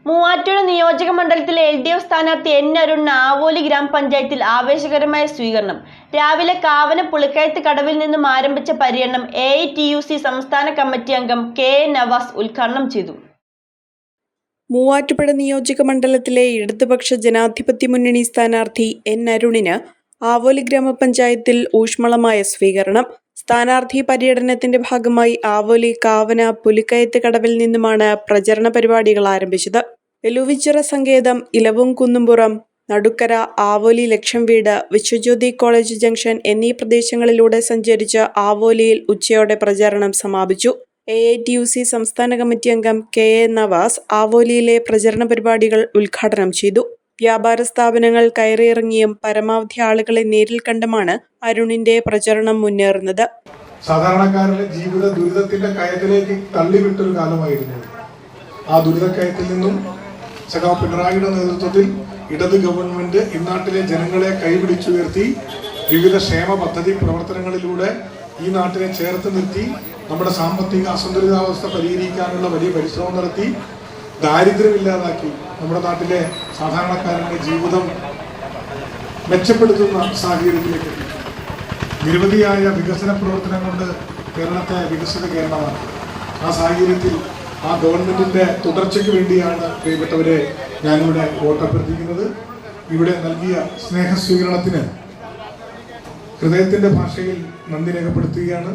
മൂവാറ്റുപുഴ നിയോജക മണ്ഡലത്തിലെ LDF സ്ഥാനാർത്ഥി N അരുണിന് ആവോലി ഗ്രാമപഞ്ചായത്തിൽ ആവേശകരമായ സ്വീകരണം. രാവിലെ കാവന പുളിക്കയത്ത് കടവിൽ നിന്നും ആരംഭിച്ച പര്യടനം AITUC സംസ്ഥാന കമ്മിറ്റി അംഗം KA നവാസ് ഉദ്ഘാടനം ചെയ്തു. മൂവാറ്റുപുഴ നിയോജക മണ്ഡലത്തിലെ ഇടതുപക്ഷ ജനാധിപത്യ മുന്നണി സ്ഥാനാർത്ഥി N അരുണിന് ആവോലി ഗ്രാമപഞ്ചായത്തിൽ ഊഷ്മളമായ സ്വീകരണം. സ്ഥാനാർത്ഥി പര്യടനത്തിന്റെ ഭാഗമായി ആവോലി കാവന പുലിക്കയത്ത് കടവിൽ നിന്നുമാണ് പ്രചരണ പരിപാടികൾ ആരംഭിച്ചത്. എലുവിച്ചിറ സങ്കേതം, ഇലവും കുന്നുംപുറം, നടുക്കര, ആവോലി ലക്ഷം വീട്, വിശ്വജ്യോതി കോളേജ് ജംഗ്ഷൻ എന്നീ പ്രദേശങ്ങളിലൂടെ സഞ്ചരിച്ച് ആവോലിയിൽ ഉച്ചയോടെ പ്രചാരണം സമാപിച്ചു. AITUC സംസ്ഥാന കമ്മിറ്റി അംഗം KA നവാസ് ആവോലിയിലെ പ്രചരണ പരിപാടികൾ ഉദ്ഘാടനം ചെയ്തു. വ്യാപാര സ്ഥാപനങ്ങൾ കയറിയിറങ്ങിയും പരമാവധി ആളുകളെ നേരിൽ കണ്ടുമാണ് അരുണിന്റെ പ്രചരണം മുന്നേറുന്നത്. സാധാരണക്കാരുടെ ജീവിത ദുരിതത്തിന്റെ കയത്തിലേക്ക് തള്ളിവിട്ടൊരു കാലമായിരുന്നു. ആ ദുരിതക്കയത്തിൽ നിന്നും സഖാവ് പിണറായിയുടെ നേതൃത്വത്തിൽ ഇടത് ഗവൺമെന്റ് ഇന്നാട്ടിലെ ജനങ്ങളെ കൈപിടിച്ചുയർത്തി വിവിധ ക്ഷേമ പദ്ധതി പ്രവർത്തനങ്ങളിലൂടെ ഈ നാട്ടിനെ ചേർത്ത് നിർത്തി നമ്മുടെ സാമ്പത്തിക അസന്തുലിതാവസ്ഥ പരിഹരിക്കാനുള്ള വലിയ പരിശ്രമം നടത്തി ദാരിദ്ര്യമില്ലാതാക്കി നമ്മുടെ നാട്ടിലെ സാധാരണക്കാരന്റെ ജീവിതം മെച്ചപ്പെടുത്തുന്ന സാഹചര്യത്തിലേക്ക് നിരവധിയായ വികസന പ്രവർത്തനം കൊണ്ട് കേരളത്തെ വികസിത കേരളമാണ്. ആ സാഹചര്യത്തിൽ ആ ഗവൺമെന്റിന്റെ തുടർച്ചയ്ക്ക് വേണ്ടിയാണ് പ്രിയപ്പെട്ടവരെ ഞാനിവിടെ വോട്ടഭ്യർത്ഥിക്കുന്നത്. ഇവിടെ നൽകിയ സ്നേഹസ്വീകരണത്തിന് ഹൃദയത്തിന്റെ ഭാഷയിൽ നന്ദി രേഖപ്പെടുത്തുകയാണ്.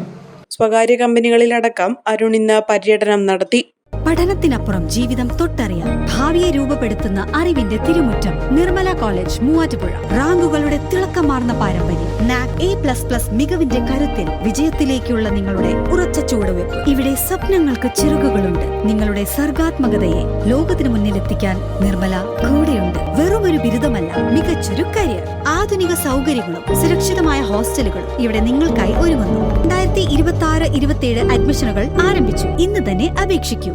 സ്വകാര്യ കമ്പനികളിലടക്കം അരുൺ ഇന്ന് പര്യടനം നടത്തി. പഠനത്തിനപ്പുറം ജീവിതം തൊട്ടറിയാൻ ഭാവിയെ രൂപപ്പെടുത്തുന്ന അറിവിന്റെ തിരുമുറ്റം നിർമ്മല കോളേജ് മൂവാറ്റുപുഴ. റാങ്കുകളുടെ തിളക്കമാർന്ന പാരമ്പര്യം, NAC A++ മികവിന്റെ കരുത്തിൽ വിജയത്തിലേക്കുള്ള നിങ്ങളുടെ ഉറച്ച ചുവടുവെപ്പ്. ഇവിടെ സ്വപ്നങ്ങൾക്ക് ചിറകുകളുണ്ട്. നിങ്ങളുടെ സർഗാത്മകതയെ ലോകത്തിന് മുന്നിലെത്തിക്കാൻ നിർമ്മല കൂടെയുണ്ട്. വെറുമൊരു ബിരുദമല്ല, മികച്ചൊരു കരിയർ. ആധുനിക സൗകര്യങ്ങളും സുരക്ഷിതമായ ഹോസ്റ്റലുകളും ഇവിടെ നിങ്ങൾക്കായി ഒരുങ്ങുന്നു. 2026-27 അഡ്മിഷനുകൾ ആരംഭിച്ചു. ഇന്ന് തന്നെ അപേക്ഷിക്കൂ.